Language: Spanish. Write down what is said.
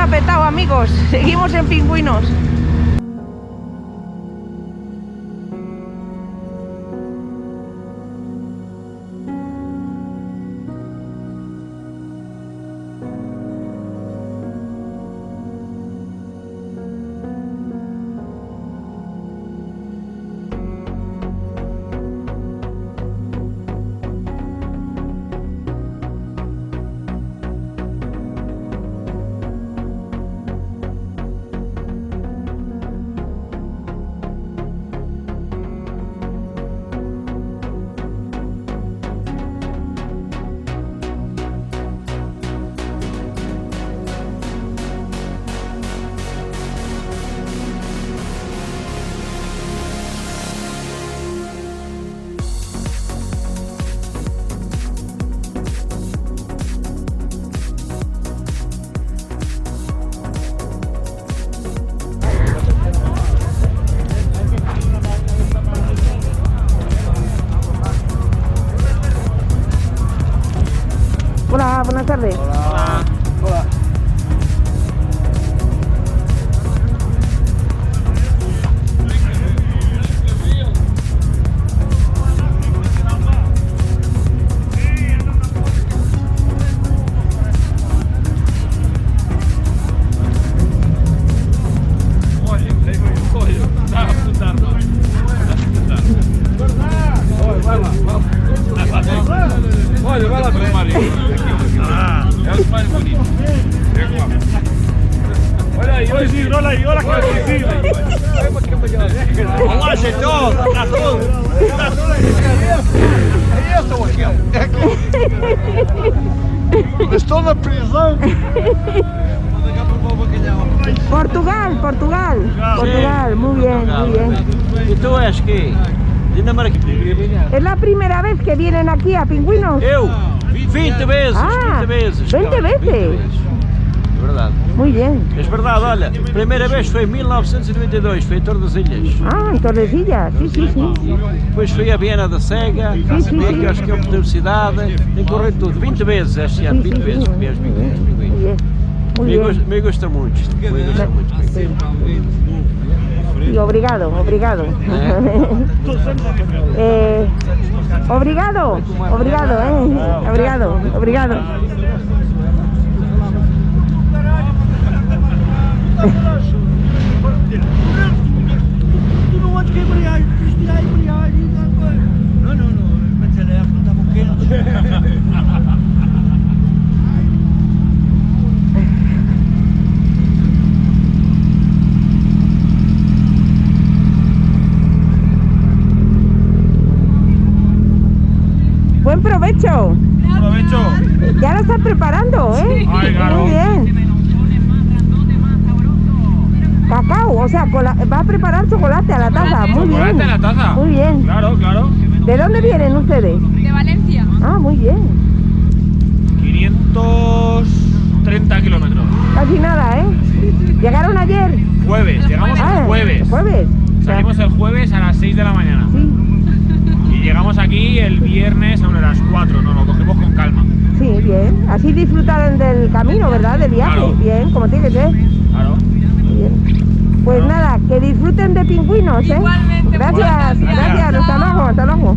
está petado, amigos. Seguimos en Pingüinos. Hola, buenas tardes. Hola. Hola. Olha, vai lá para o Mário. É o mais bonito. Olha aí, olha aí, olha aí, olha que Olá, gente, ó, tá tudo. É esta ou aquela? É aquela. Estou na prisão. Portugal, Portugal. Portugal, muy bien, muy bien. ¿Y tú es que? Dinamarca. ¿Es la primera vez que vienen aquí a Pingüinos? Eu? 20 vezes, Ah, 20 vezes. 20 cara, veces. 20 vezes. É verdade. Muy bien. É verdade, olha, a primeira vez foi em 1992, foi em Tordesilhas. Ah, en Tordesillas, sí, sí, sí. Depois fui a Viena da Cega, sim, fui aqui sim. aos campos da universidade, tem corrido tudo, 20 vezes este ano, 20 vezes, mesmo. Muy bien. Muy bien. Me gusta muito, me gusta muito. Sí. Y obrigado, obrigado. Obrigado, obrigado, obrigado, obrigado. Tu não andas com a embreagem, tens de tirar a embreagem. Não, mas o telefone estava quente. Buen provecho. Aprovecho. Ya lo estás preparando, ¿eh? Ay, claro. Muy bien. Cacao, o sea, va a preparar chocolate a la taza. Muy bien. Chocolate a la taza. Muy bien. Claro, claro. ¿De dónde vienen ustedes? De Valencia. Ah, muy bien. 530 kilómetros. Casi nada, ¿eh? ¿Llegaron ayer? Jueves, llegamos el jueves. Jueves. Salimos el jueves a las 6 de la mañana. Sí, Y llegamos aquí el viernes a las 4. Nos lo cogemos con calma. sí, bien. Así disfrutaron del camino, ¿verdad? Del viaje. Claro. Bien, como tiene que ser. Claro. Muy bien. Pues nada, que disfruten de Pingüinos, ¿eh? Igualmente, Gracias, muchas gracias. gracias. Hasta luego, hasta luego.